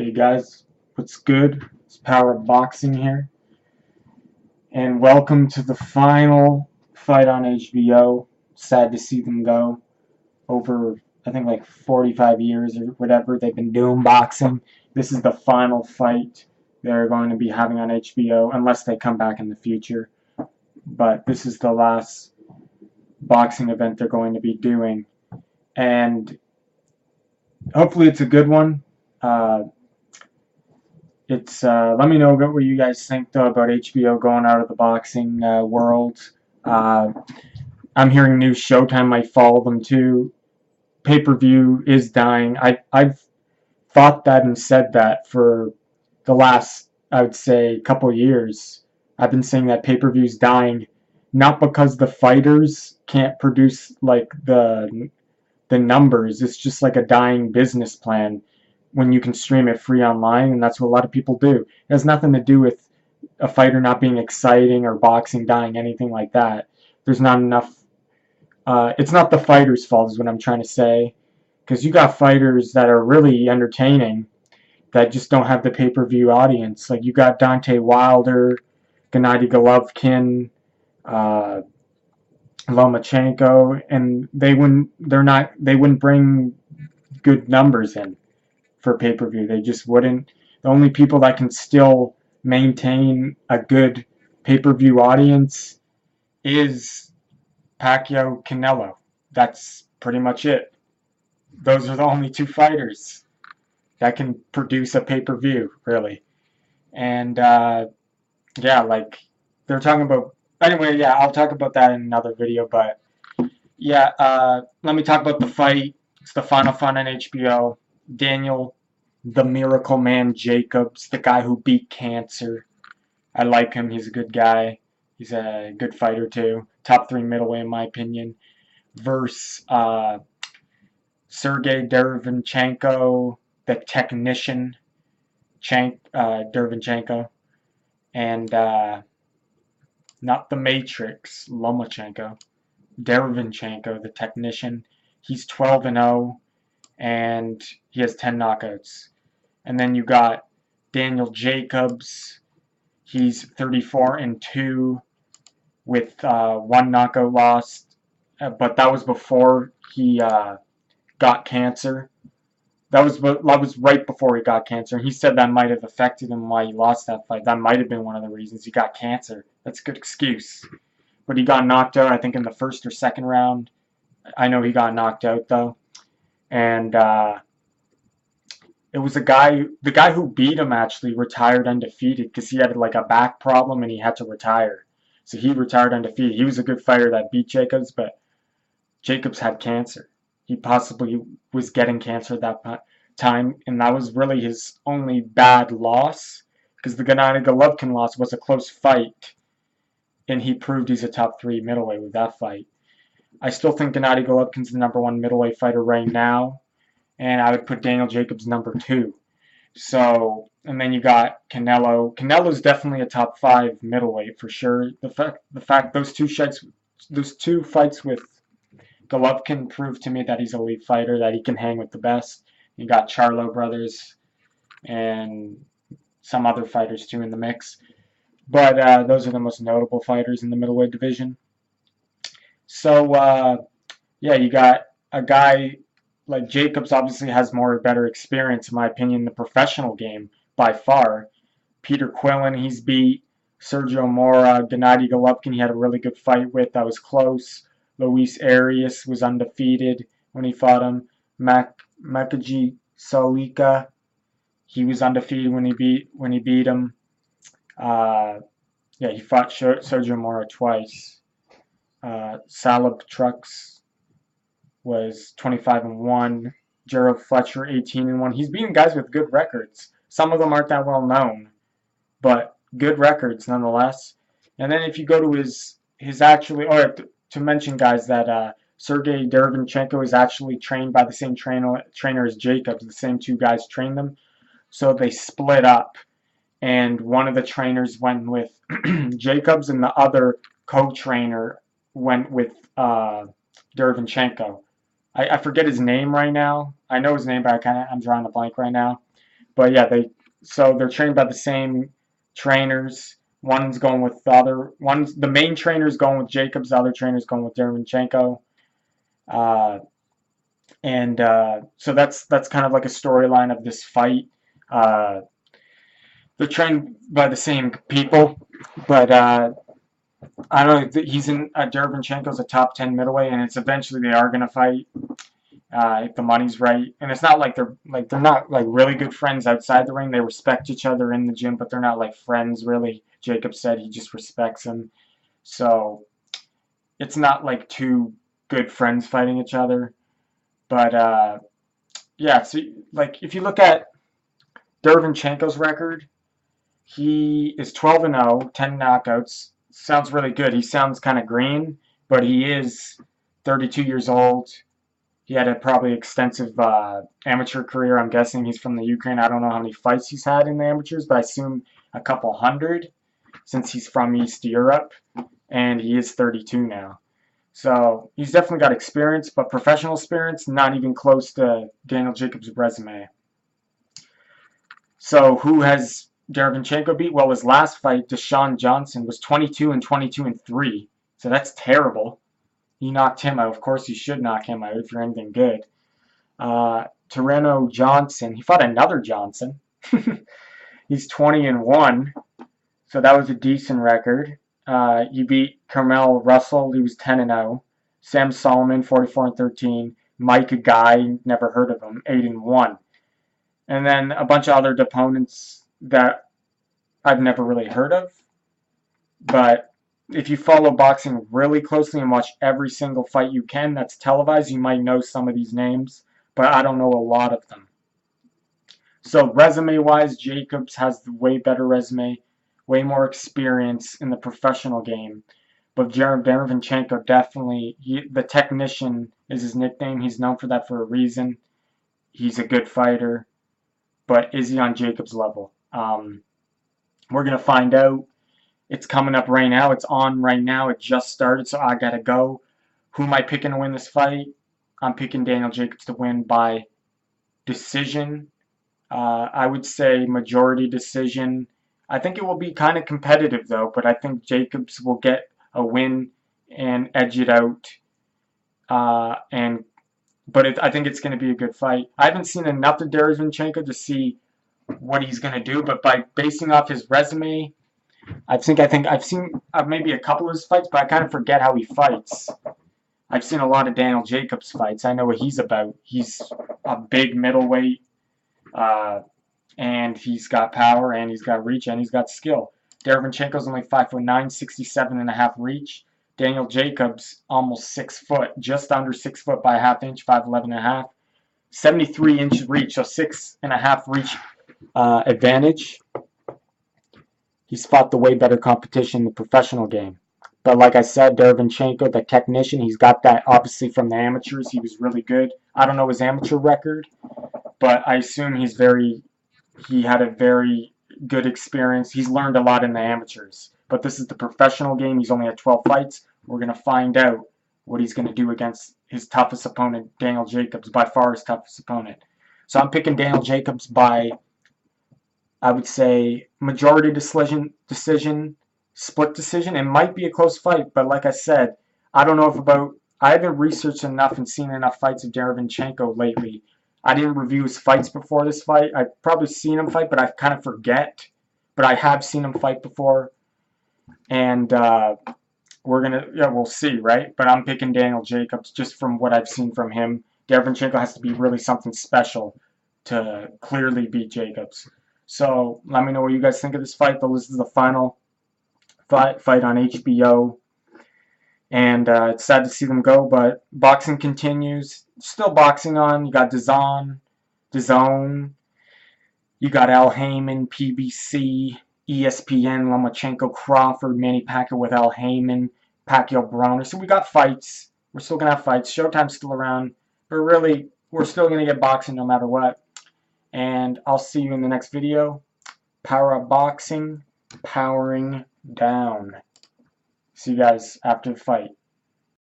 Hey guys, what's good? It's Power of Boxing here, and welcome to the final fight on HBO. Sad to see them go. Over, I think, like 45 years or whatever they've been doing boxing. This is the final fight they're going to be having on HBO, unless they come back in the future. But this is the last boxing event they're going to be doing, and hopefully it's a good one. Let me know what you guys think though about HBO going out of the boxing world. Uh, I'm hearing new Showtime might follow them too. Pay-per-view is dying. I've thought that and said that for the last, I would say, couple years. I've been saying that pay-per-view is dying, not because the fighters can't produce like the numbers. It's just like a dying business plan when you can stream it free online, and that's what a lot of people do. It has nothing to do with a fighter not being exciting or boxing dying, anything like that. There's not enough. It's not the fighter's fault, is what I'm trying to say, because you got fighters that are really entertaining that just don't have the pay-per-view audience. Like you got Deontay Wilder, Gennady Golovkin, uh, Lomachenko, and they wouldn't bring good numbers in for pay-per-view. They just wouldn't. The only people that can still maintain a good pay-per-view audience is Pacquiao Canelo. That's pretty much it. Those are the only two fighters that can produce a pay-per-view, really. And yeah, like they're talking about. Anyway, yeah, I'll talk about that in another video. But yeah, let me talk about the fight. It's the final fight on HBO. Daniel the Miracle Man Jacobs, the guy who beat cancer. I like him. He's a good guy. He's a good fighter too. Top 3 middleweight in my opinion. Versus Sergiy Derevyanchenko, the technician, Derevyanchenko, and not the Matrix, Lomachenko. Derevyanchenko, the technician. He's 12-0, and he has 10 knockouts. And then you got Daniel Jacobs. He's 34-2 with 1 knockout loss, but that was before he got cancer. That was right before he got cancer. And he said that might have affected him why he lost that fight. That might have been one of the reasons he got cancer. That's a good excuse. But he got knocked out, I think, in the first or second round. I know he got knocked out though. And it was the guy who beat him actually retired undefeated because he had like a back problem and he had to retire. So he retired undefeated. He was a good fighter that beat Jacobs, but Jacobs had cancer. He possibly was getting cancer at that time, and that was really his only bad loss because the Gennady Golovkin loss was a close fight, and he proved he's a top 3 middleweight with that fight. I still think Gennady Golovkin's the #1 middleweight fighter right now, and I would put Daniel Jacobs #2. So, and then you got Canelo. Canelo's definitely a top 5 middleweight for sure. The fact those two fights with Golovkin proved to me that he's an elite fighter, that he can hang with the best. You got Charlo brothers and some other fighters too in the mix. But those are the most notable fighters in the middleweight division. So, yeah, you got a guy like Jacobs obviously has better experience, in my opinion, in the professional game by far. Peter Quillen, he's beat. Sergio Mora, Gennady Golovkin, he had a really good fight with. That was close. Luis Arias was undefeated when he fought him. Makaji Salika, he was undefeated when he beat him. Yeah, he fought Sergio Mora twice. Salib Trucks was 25-1. Gerald Fletcher 18-1. He's beating guys with good records. Some of them aren't that well known, but good records nonetheless. And then if you go to his actually, or to mention guys that Sergiy Derevyanchenko is actually trained by the same trainer as Jacobs. The same two guys trained them, so they split up. And one of the trainers went with Jacobs, and the other co-trainer went with Derevyanchenko. I forget his name right now. I know his name, but I'm drawing a blank right now. But yeah, they're trained by the same trainers. One's going with the main trainer's going with Jacobs, the other trainer's going with Derevyanchenko. Uh, and so that's kind of like a storyline of this fight. Uh, they're trained by the same people, but I don't know. He's in Derevyanchenko's a top 10 middleweight, and it's eventually they are gonna fight if the money's right. And it's not like they're not like really good friends outside the ring. They respect each other in the gym, but they're not like friends really. Jacob said he just respects him, so it's not like two good friends fighting each other. But yeah, so like if you look at Derevyanchenko's record, he is 12-0, 10 knockouts. Sounds really good. He sounds kind of green, but he is 32 years old. He had a probably extensive amateur career. I'm guessing he's from the Ukraine. I don't know how many fights he's had in the amateurs, but I assume a couple hundred since he's from East Europe, and he is 32 now. So he's definitely got experience, but professional experience, not even close to Daniel Jacobs' resume. So who has Derevyanchenko beat? Well, his last fight, Deshaun Johnson, was 22 and 22 and 3. So that's terrible. He knocked him out. Of course, you should knock him out if you're anything good. Torreno Johnson, he fought another Johnson. He's 20 and 1. So that was a decent record. He beat Carmel Russell. He was 10 and 0. Sam Solomon, 44 and 13. Mike Guy, never heard of him, 8 and 1. And then a bunch of other opponents that I've never really heard of. But if you follow boxing really closely and watch every single fight you can that's televised, you might know some of these names, but I don't know a lot of them. So resume-wise, Jacobs has the way better resume, way more experience in the professional game. But Derevyanchenko definitely, the technician is his nickname. He's known for that for a reason. He's a good fighter. But is he on Jacobs' level? We're going to find out. It's coming up right now. It's on right now. It just started, so I got to go. Who am I picking to win this fight? I'm picking Daniel Jacobs to win by decision. I would say majority decision. I think it will be kind of competitive, though, but I think Jacobs will get a win and edge it out. But I think it's going to be a good fight. I haven't seen enough of Derevyanchenko to see what he's going to do, but by basing off his resume, I think I've seen maybe a couple of his fights, but I kind of forget how he fights. I've seen a lot of Daniel Jacobs fights. I know what he's about. He's a big middleweight, and he's got power, and he's got reach, and he's got skill. Derevyanchenko's only 5'9", 67.5 reach. Daniel Jacobs, almost 6 foot, just under 6 foot by a half inch, 5'11.5. 73-inch reach, so 6.5 reach advantage. He's fought the way better competition in the professional game. But like I said, Derevyanchenko, the technician, he's got that obviously from the amateurs. He was really good. I don't know his amateur record, but I assume he had a very good experience. He's learned a lot in the amateurs. But this is the professional game. He's only had 12 fights. We're going to find out what he's going to do against his toughest opponent, Daniel Jacobs, by far his toughest opponent. So I'm picking Daniel Jacobs by, I would say, majority decision, split decision. It might be a close fight, but like I said, I don't know I haven't researched enough and seen enough fights of Derevyanchenko lately. I didn't review his fights before this fight. I've probably seen him fight, but I kind of forget. But I have seen him fight before. And we'll see, right? But I'm picking Daniel Jacobs just from what I've seen from him. Derevyanchenko has to be really something special to clearly beat Jacobs. So let me know what you guys think of this fight. But this is the final fight on HBO. And it's sad to see them go, but boxing continues. Still boxing on. You got DAZN. You got Al Heyman, PBC, ESPN, Lomachenko, Crawford, Manny Pacquiao with Al Heyman, Pacquiao Broner. So we got fights. We're still going to have fights. Showtime's still around. But really, we're still going to get boxing no matter what. And I'll see you in the next video. Power Up Boxing, powering down. See you guys after the fight.